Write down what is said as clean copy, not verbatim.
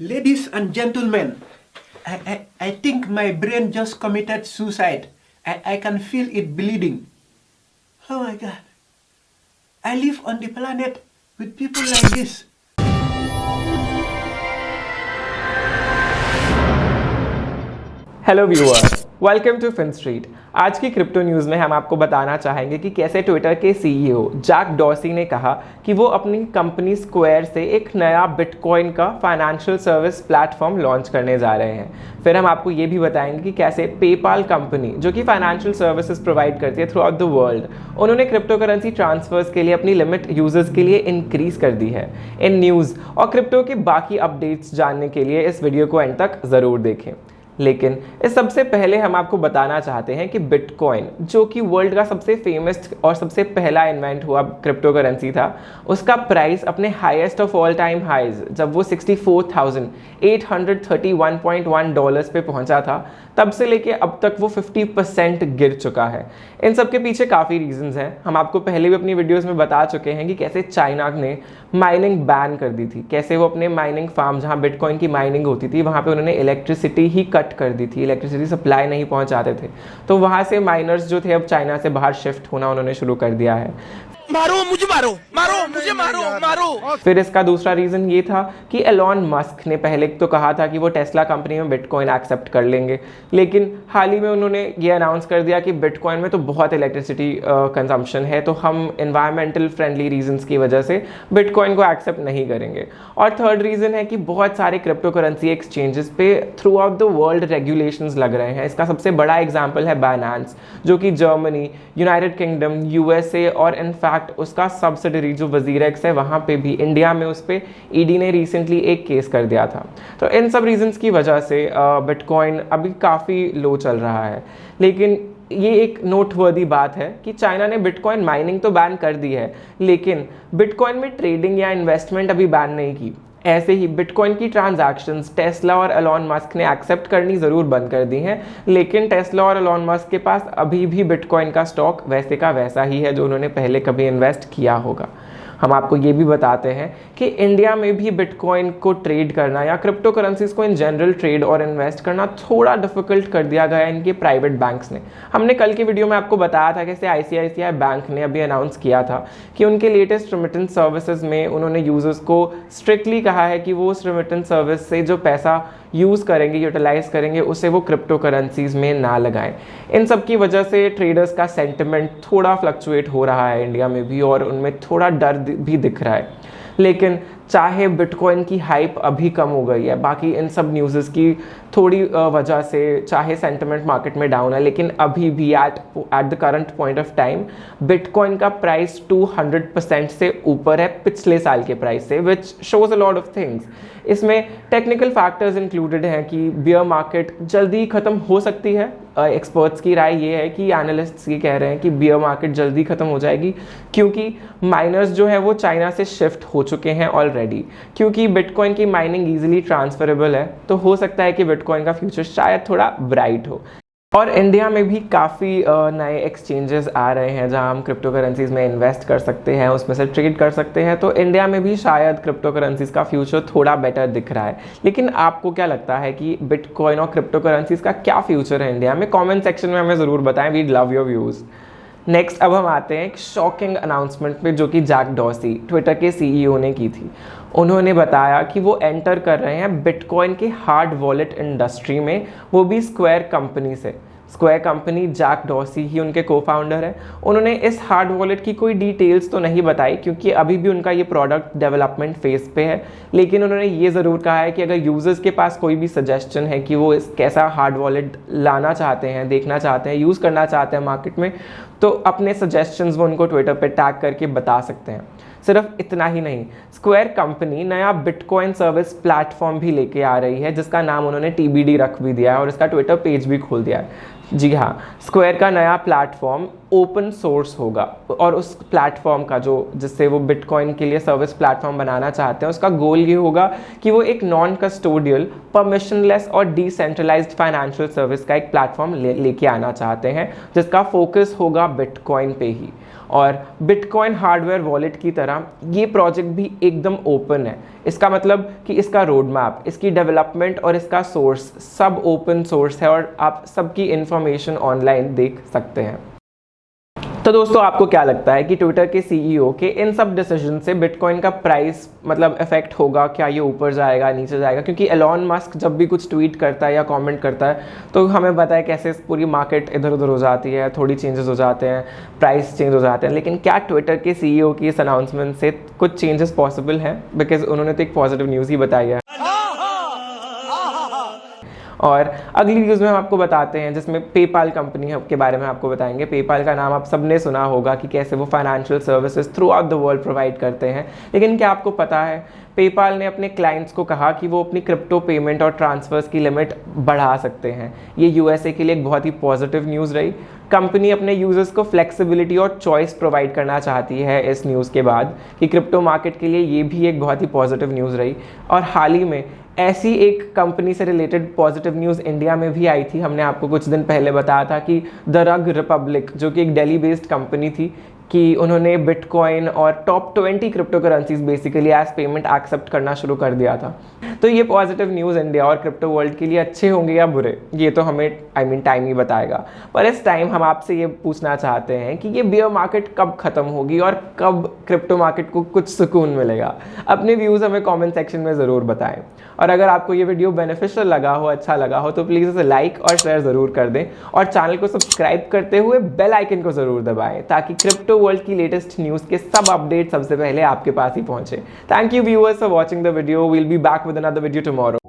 Ladies and gentlemen, I think my brain just committed suicide. I can feel it bleeding. Oh my God. I live on the planet with people like this. Hello viewer, welcome to Fin Street. आज की crypto news में हम आपको बताना चाहेंगे कि कैसे Twitter के सीईओ जैक डॉर्सी ने कहा कि वो अपनी कंपनी स्क्वायर से एक नया बिटकॉइन का फाइनेंशियल सर्विस प्लेटफॉर्म लॉन्च करने जा रहे हैं। फिर हम आपको ये भी बताएंगे कि कैसे पेपाल कंपनी, जो कि फाइनेंशियल सर्विसेज प्रोवाइड करती है थ्रू आउट द वर्ल्ड, उन्होंने क्रिप्टो करेंसी ट्रांसफर्स के लिए अपनी लिमिट यूजर्स के लिए इंक्रीज कर दी है। इन न्यूज़ और क्रिप्टो के बाकी अपडेट्स जानने के लिए इस वीडियो को एंड तक ज़रूर देखें। लेकिन इस सबसे पहले हम आपको बताना चाहते हैं कि बिटकॉइन, जो कि वर्ल्ड का सबसे फेमस और सबसे पहला इन्वेंट हुआ क्रिप्टो करेंसी था, उसका प्राइस अपने highest of all time highs जब वो $64,831.1 पे पहुंचा था, तब से लेके अब तक वो 50% गिर चुका है। इन सब के पीछे काफ़ी रीजंस हैं। हम आपको पहले भी अपनी वीडियोस में बता चुके हैं कि कैसे चाइना ने माइनिंग बैन कर दी थी, कैसे वो अपने माइनिंग फार्म जहां बिटकॉइन की माइनिंग होती थी वहां पे उन्होंने इलेक्ट्रिसिटी ही कट कर दी थी, इलेक्ट्रिसिटी सप्लाई नहीं पहुंचाते थे। तो वहां से माइनर्स जो थे अब चाइना से बाहर शिफ्ट होना उन्होंने शुरू कर दिया है। मारो मुझे, मारो मारो मुझे, मारो मारो। फिर इसका दूसरा रीजन ये था कि एलॉन मस्क ने पहले तो कहा था कि वो टेस्ला कंपनी में बिटकॉइन एक्सेप्ट कर लेंगे, लेकिन हाल ही में उन्होंने ये अनाउंस कर दिया कि बिटकॉइन में तो बहुत इलेक्ट्रिसिटी कंजम्पशन है, तो हम एनवायरमेंटल फ्रेंडली रीजंस की वजह से बिटकॉइन को एक्सेप्ट नहीं करेंगे। और थर्ड रीजन है कि बहुत सारे क्रिप्टो करेंसी एक्सचेंजेस पे through out the world regulations लग रहे हैं। इसका सबसे बड़ा एग्जाम्पल है बाइनेंस, जो कि जर्मनी, यूनाइटेड किंगडम, यूएसए और इनफैक्ट उसका सब्सिडरी जो वजीरेक्स है वहां पे भी, इंडिया में उस पे ईडी ने रिसेंटली एक केस कर दिया था। तो इन सब रीजंस की वजह से बिटकॉइन अभी काफ़ी लो चल रहा है। लेकिन ये एक नोटवर्दी बात है कि चाइना ने बिटकॉइन माइनिंग तो बैन कर दी है, लेकिन बिटकॉइन में ट्रेडिंग या इन्वेस्टमेंट अभी बैन नहीं की। ऐसे ही बिटकॉइन की ट्रांजैक्शंस टेस्ला और एलॉन मस्क ने एक्सेप्ट करनी ज़रूर बंद कर दी हैं, लेकिन टेस्ला और एलॉन मस्क के पास अभी भी बिटकॉइन का स्टॉक वैसे का वैसा ही है जो उन्होंने पहले कभी इन्वेस्ट किया होगा। हम आपको ये भी बताते हैं कि इंडिया में भी बिटकॉइन को ट्रेड करना या क्रिप्टो करेंसीज को इन जनरल ट्रेड और इन्वेस्ट करना थोड़ा डिफिकल्ट कर दिया गया है इनके प्राइवेट बैंक्स ने। हमने कल की वीडियो में आपको बताया था कैसे आईसीआईसीआई बैंक ने अभी अनाउंस किया था कि उनके लेटेस्ट रेमिटेंस सर्विसेज में उन्होंने यूजर्स को स्ट्रिक्टली कहा है कि वो उस रेमिटेंस सर्विस से जो पैसा यूज़ करेंगे, यूटिलाइज करेंगे, उसे वो क्रिप्टो करेंसीज में ना लगाएं। इन सब की वजह से ट्रेडर्स का सेंटिमेंट थोड़ा फ्लक्चुएट हो रहा है इंडिया में भी, और उनमें थोड़ा डर भी दिख रहा है। लेकिन चाहे बिटकॉइन की हाइप अभी कम हो गई है, बाकी इन सब न्यूज़ की थोड़ी वजह से चाहे सेंटिमेंट मार्केट में डाउन है, लेकिन अभी भी at the current point of time bitcoin का प्राइस 200% से ऊपर है पिछले साल के प्राइस से, which shows a lot of things. इसमें टेक्निकल फैक्टर्स इंक्लूडेड हैं कि बियर मार्केट जल्दी ख़त्म हो सकती है। एक्सपर्ट्स की राय ये है कि एनालिस्ट्स ये कह रहे हैं कि बियर मार्केट जल्दी ख़त्म हो जाएगी, क्योंकि माइनर्स जो है वो चाइना से शिफ्ट हो चुके हैं ऑलरेडी। क्योंकि बिटकॉइन की माइनिंग ईजिली ट्रांसफरेबल है, तो हो सकता है कि बिटकॉइन का फ्यूचर शायद थोड़ा ब्राइट हो। और इंडिया में भी काफ़ी नए एक्सचेंजेस आ रहे हैं जहां हम क्रिप्टो करेंसीज में इन्वेस्ट कर सकते हैं, उसमें से ट्रेड कर सकते हैं। तो इंडिया में भी शायद क्रिप्टो करेंसीज का फ्यूचर थोड़ा बेटर दिख रहा है। लेकिन आपको क्या लगता है कि बिटकॉइन और क्रिप्टो करेंसीज का क्या फ्यूचर है इंडिया में? कमेंट सेक्शन में हमें ज़रूर बताएं। We'd love your views. Next अब हम आते हैं एक शॉकिंग अनाउंसमेंट पे, जो कि जैक डॉर्सी ट्विटर के सीईओ ने की थी। उन्होंने बताया कि वो एंटर कर रहे हैं बिटकॉइन के हार्ड वॉलेट इंडस्ट्री में, वो भी स्क्वायर कंपनी से। स्क्वायर कंपनी, जैक डॉर्सी ही उनके को फाउंडर है। उन्होंने इस हार्ड वॉलेट की कोई डिटेल्स तो नहीं बताई, क्योंकि अभी भी उनका ये प्रोडक्ट डेवलपमेंट फेज पे है। लेकिन उन्होंने ये ज़रूर कहा है कि अगर यूज़र्स के पास कोई भी सजेशन है कि वो इस कैसा हार्ड वॉलेट लाना चाहते हैं, देखना चाहते हैं, यूज़ करना चाहते हैं मार्केट में, तो अपने सजेशंस वो उनको ट्विटर पे टैग करके बता सकते हैं। सिर्फ इतना ही नहीं, स्क्वायर कंपनी नया बिटकॉइन सर्विस प्लेटफॉर्म भी लेके आ रही है, जिसका नाम उन्होंने TBD रख भी दिया है और इसका ट्विटर पेज भी खोल दिया है। जी हाँ, स्क्वायर का नया प्लेटफॉर्म ओपन सोर्स होगा, और उस प्लेटफॉर्म का जिससे वो बिटकॉइन के लिए सर्विस प्लेटफॉर्म बनाना चाहते हैं, उसका गोल ये होगा कि वो एक नॉन कस्टोडियल, परमिशनलेस और डिसेंट्रलाइज्ड फाइनेंशियल सर्विस का एक प्लेटफॉर्म लेके आना चाहते हैं, जिसका फोकस होगा बिटकॉइन पे ही। और बिटकॉइन हार्डवेयर वॉलेट की तरह ये प्रोजेक्ट भी एकदम ओपन है। इसका मतलब कि इसका रोड मैप, इसकी डेवलपमेंट और इसका सोर्स सब ओपन सोर्स है और आप सबकी इंफॉर्मेशन ऑनलाइन देख सकते हैं। तो दोस्तों, आपको क्या लगता है कि ट्विटर के सीईओ के इन सब डिसीजन से बिटकॉइन का प्राइस मतलब इफेक्ट होगा? क्या ये ऊपर जाएगा, नीचे जाएगा? क्योंकि एलॉन मस्क जब भी कुछ ट्वीट करता है या कमेंट करता है तो हमें पता है कैसे पूरी मार्केट इधर उधर हो जाती है, थोड़ी चेंजेस हो जाते हैं, प्राइस चेंज हो जाते हैं। लेकिन क्या ट्विटर के सीईओ की इस अनाउंसमेंट से कुछ चेंजेस पॉसिबल हैं? बिकॉज उन्होंने तो एक पॉजिटिव न्यूज़ ही बताई है। और अगली न्यूज़ में हम आपको बताते हैं जिसमें पेपाल कंपनी के बारे में आपको बताएंगे। पेपाल का नाम आप सबने सुना होगा कि कैसे वो financial services through out the world provide करते हैं। लेकिन क्या आपको पता है पेपाल ने अपने क्लाइंट्स को कहा कि वो अपनी क्रिप्टो पेमेंट और ट्रांसफर्स की लिमिट बढ़ा सकते हैं। ये यूएसए के लिए एक बहुत ही पॉजिटिव न्यूज़ रही। कंपनी अपने यूजर्स को फ्लेक्सिबिलिटी और चॉइस प्रोवाइड करना चाहती है इस न्यूज़ के बाद कि क्रिप्टो मार्केट के लिए ये भी एक बहुत ही पॉजिटिव न्यूज़ रही। और हाल ही में ऐसी एक कंपनी से रिलेटेड पॉजिटिव न्यूज़ इंडिया में भी आई थी। हमने आपको कुछ दिन पहले बताया था कि द रग रिपब्लिक, जो कि एक दिल्ली बेस्ड कंपनी थी, कि उन्होंने बिटकॉइन और top 20 cryptocurrencies basically as payment accept करना शुरू कर दिया था। तो ये पॉजिटिव न्यूज़ इंडिया और क्रिप्टो वर्ल्ड के लिए अच्छे होंगे या बुरे, ये तो हमें टाइम ही बताएगा। पर इस टाइम हम आपसे ये पूछना चाहते हैं कि ये बियर मार्केट कब ख़त्म होगी और कब क्रिप्टो मार्केट को कुछ सुकून मिलेगा? अपने व्यूज़ हमें कॉमेंट सेक्शन में ज़रूर बताएं। और अगर आपको ये वीडियो बेनिफिशियल लगा हो, अच्छा लगा हो, तो प्लीज़ इसे लाइक और शेयर ज़रूर कर दें और चैनल को सब्सक्राइब करते हुए बेल आइकन को ज़रूर दबाएं ताकि क्रिप्टो वर्ल्ड की लेटेस्ट न्यूज़ के सब अपडेट सबसे पहले आपके पास ही पहुंचे। Thank you viewers for watching the video. Will be back with another video tomorrow.